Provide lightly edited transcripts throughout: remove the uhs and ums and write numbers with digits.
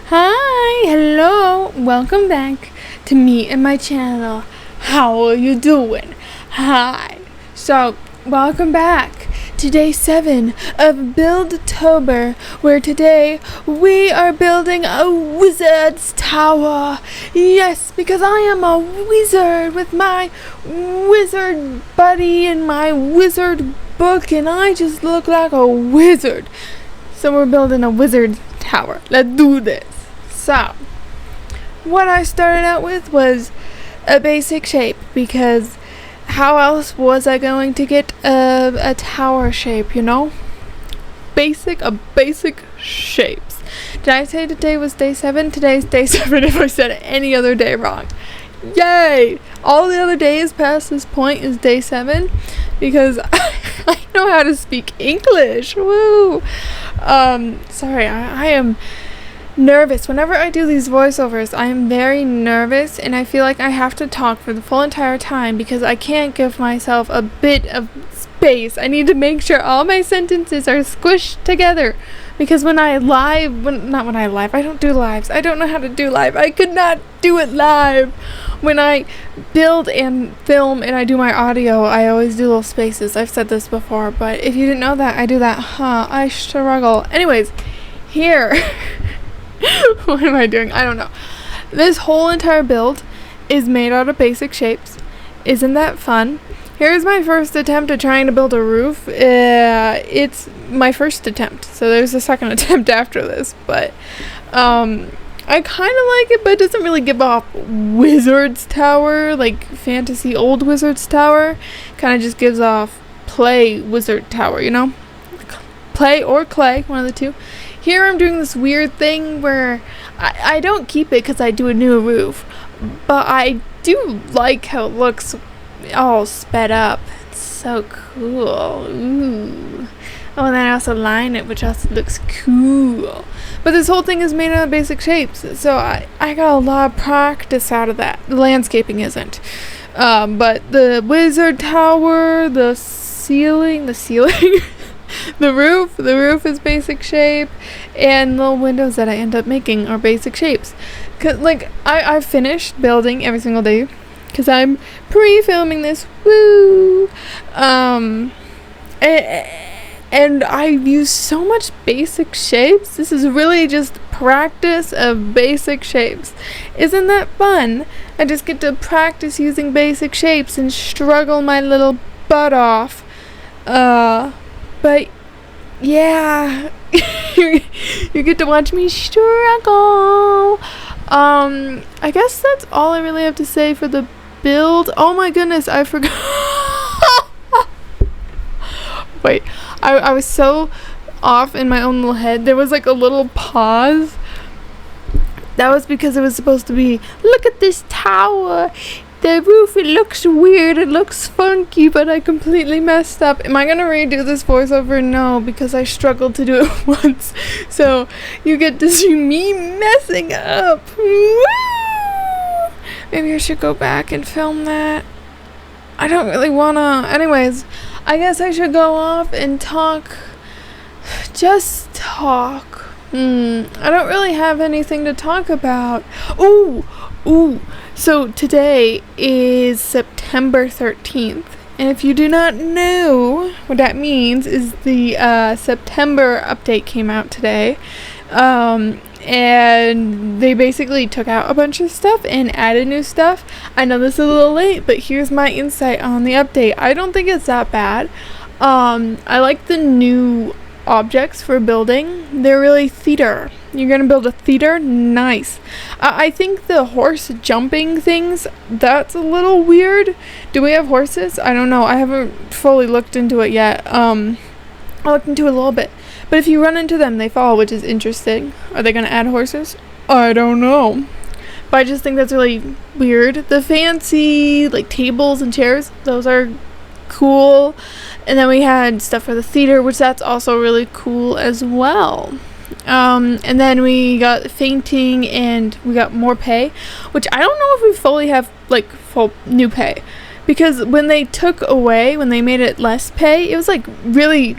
Hi, hello, welcome back to me and my channel. How are you doing? Hi. So, welcome back to day 7 of BuildTober, where today we are building a wizard's tower. Yes, because I am a wizard with my wizard buddy and my wizard book, and I just look like a wizard. So we're building a wizard tower. Let's do this. So, what I started out with was a basic shape, because how else was I going to get a tower shape, you know? Basic shapes. Did I say today was day 7? Today's day 7 if I said any other day wrong. Yay! All the other days past this point is day 7, because I know how to speak English. Woo! Sorry, I am nervous. Whenever I do these voiceovers, I am very nervous, and I feel like I have to talk for the full entire time because I can't give myself a bit of space. I need to make sure all my sentences are squished together, because I don't do lives. I don't know how to do live. I could not do it live. When I build and film and I do my audio, I always do little spaces. I've said this before, but if you didn't know that, I do that. I struggle. Anyways, here. What am I doing? I don't know. This whole entire build is made out of basic shapes. Isn't that fun? Here's my first attempt at trying to build a roof. It's my first attempt, so there's a second attempt after this, but I kind of like it, but it doesn't really give off Wizard's Tower, like fantasy old Wizard's Tower. Kind of just gives off play Wizard Tower, you know? Play or clay, one of the two. Here I'm doing this weird thing where I don't keep it because I do a new roof, but I do like how it looks all sped up. It's so cool. Ooh. Oh, and then I also line it, which also looks cool. But this whole thing is made out of basic shapes, so I got a lot of practice out of that. The landscaping isn't. But the wizard tower, the ceiling, the roof is basic shape, and the windows that I end up making are basic shapes. Cause like I finished building every single day, cause I'm pre-filming this. Woo! And I've used so much basic shapes. This is really just practice of basic shapes. Isn't that fun? I just get to practice using basic shapes and struggle my little butt off. But yeah, you get to watch me struggle. I guess that's all I really have to say for the build. Oh my goodness, I forgot. Wait, I was so off in my own little head. There was like a little pause. That was because it was supposed to be, look at this tower. The roof, it looks weird, it looks funky, but I completely messed up. Am I going to redo this voiceover? No, because I struggled to do it once. So, you get to see me messing up. Woo! Maybe I should go back and film that. I don't really want to. Anyways, I guess I should go off and talk. Just talk. I don't really have anything to talk about. Ooh. So today is September 13th, and if you do not know what that means, is the September update came out today, and they basically took out a bunch of stuff and added new stuff. I know this is a little late, but here's my insight on the update. I don't think it's that bad. I like the new objects for building. They're really theater. You're gonna build a theater? Nice. I think the horse jumping things, that's a little weird. Do we have horses? I don't know. I haven't fully looked into it yet. I looked into it a little bit. But if you run into them, they fall, which is interesting. Are they gonna add horses? I don't know. But I just think that's really weird. The fancy, like, tables and chairs, those are cool. And then we had stuff for the theater, which that's also really cool as well. And then we got fainting, and we got more pay, which I don't know if we fully have, like, full new pay, because when they made it less pay, it was like really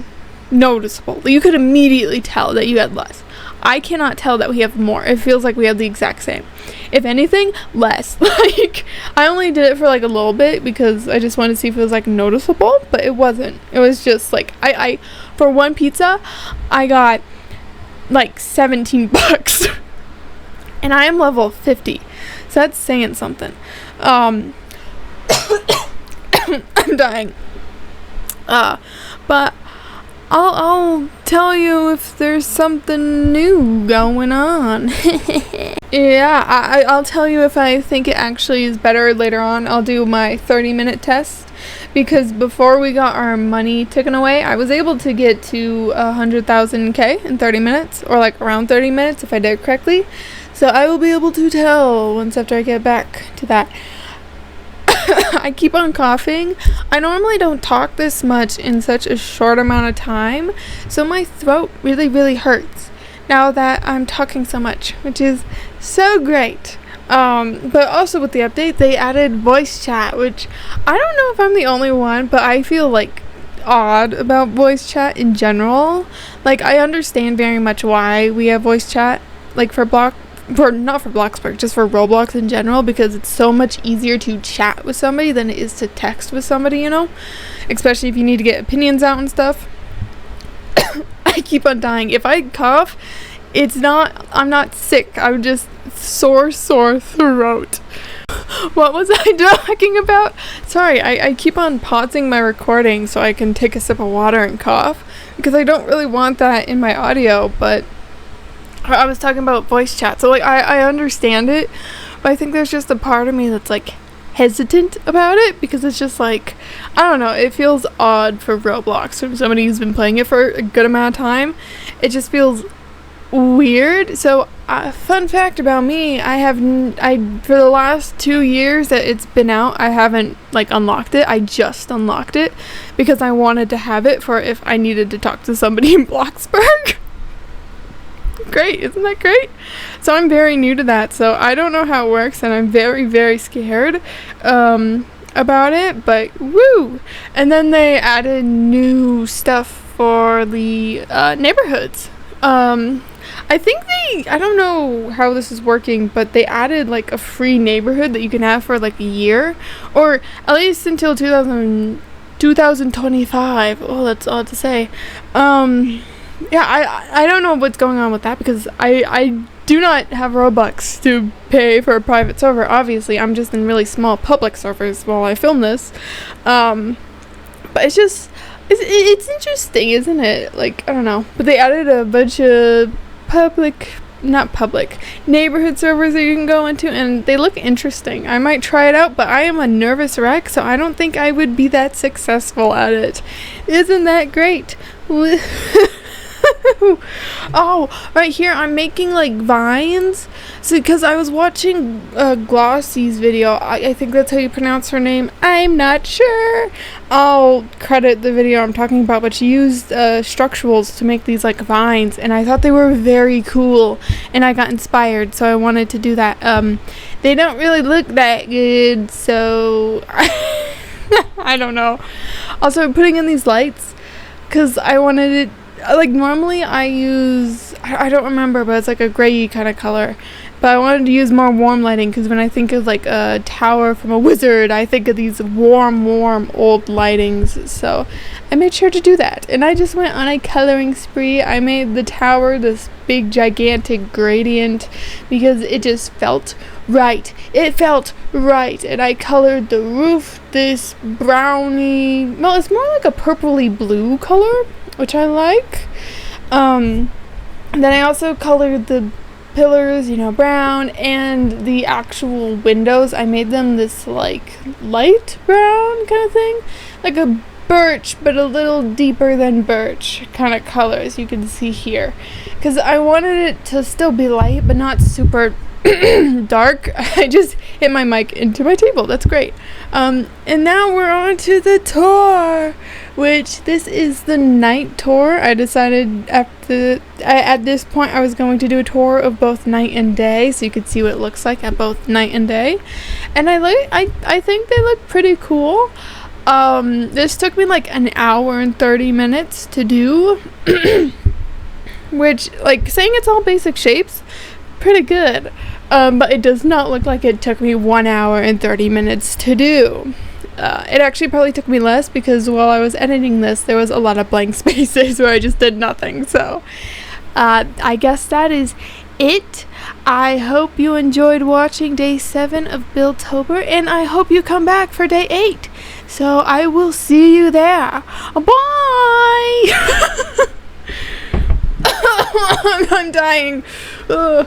noticeable. You could immediately tell that you had less. I cannot tell that we have more. It feels like we have the exact same. If anything, less. Like, I only did it for like a little bit because I just wanted to see if it was like noticeable, but it wasn't. It was just like, I for one pizza, I got like $17. And I am level 50. So that's saying something. I'm dying. But I'll tell you if there's something new going on. Yeah, I'll tell you if I think it actually is better later on. I'll do my 30-minute test, because before we got our money taken away, I was able to get to 100,000 K in 30 minutes, or like around 30 minutes if I did it correctly. So I will be able to tell once after I get back to that. I keep on coughing. I normally don't talk this much in such a short amount of time, so my throat really hurts now that I'm talking so much, which is so great. But also with the update, they added voice chat, which I don't know if I'm the only one, but I feel like odd about voice chat in general. Like, I understand very much why we have voice chat, like not for Bloxburg, just for Roblox in general, because it's so much easier to chat with somebody than it is to text with somebody, you know? Especially if you need to get opinions out and stuff. I keep on dying. If I cough, I'm not sick. I'm just sore throat. What was I talking about? Sorry, I keep on pausing my recording so I can take a sip of water and cough, because I don't really want that in my audio, but I was talking about voice chat. So like, I understand it, but I think there's just a part of me that's like hesitant about it, because it's just like, I don't know, it feels odd for Roblox from somebody who's been playing it for a good amount of time. It just feels weird. So fun fact about me, I for the last 2 years that it's been out, I haven't like unlocked it. I just unlocked it because I wanted to have it for if I needed to talk to somebody in Bloxburg. Great, isn't that great? So I'm very new to that, so I don't know how it works, and I'm very scared about it, but woo! And then they added new stuff for the neighborhoods. I think I don't know how this is working, but they added like a free neighborhood that you can have for like a year, or at least until 2025. Oh, that's odd to say. Yeah, I don't know what's going on with that, because I do not have Robux to pay for a private server. Obviously, I'm just in really small public servers while I film this. But it's interesting, isn't it? Like, I don't know. But they added a bunch of neighborhood servers that you can go into, and they look interesting. I might try it out, but I am a nervous wreck, so I don't think I would be that successful at it. Isn't that great? Oh, right here I'm making like vines, so because I was watching Glossy's video, I think that's how you pronounce her name, I'm not sure. I'll credit the video I'm talking about, but she used structurals to make these like vines, and I thought they were very cool, and I got inspired, so I wanted to do that. They don't really look that good, so I don't know. Also, I'm putting in these lights because I wanted it. Like, normally I use, I don't remember, but it's like a gray kind of color, but I wanted to use more warm lighting, because when I think of like a tower from a wizard, I think of these warm old lightings, so I made sure to do that. And I just went on a coloring spree. I made the tower this big gigantic gradient because it just felt right. It felt right. And I colored the roof this browny, well, it's more like a purpley blue color, which I like. Then I also colored the pillars, brown, and the actual windows, I made them this like light brown kind of thing, like a birch, but a little deeper than birch kind of color, as you can see here, because I wanted it to still be light but not super dark. I just hit my mic into my table. That's great. And now we're on to the tour, which this is the night tour. I decided at this point I was going to do a tour of both night and day, so you could see what it looks like at both night and day. And I think they look pretty cool. This took me like an hour and 30 minutes to do. which, like, saying it's all basic shapes, pretty good. But it does not look like it took me 1 hour and 30 minutes to do. It actually probably took me less because while I was editing this, there was a lot of blank spaces where I just did nothing. So, I guess that is it. I hope you enjoyed watching day 7 of BuildTober, and I hope you come back for day 8. So I will see you there. Bye! I'm dying. Ugh.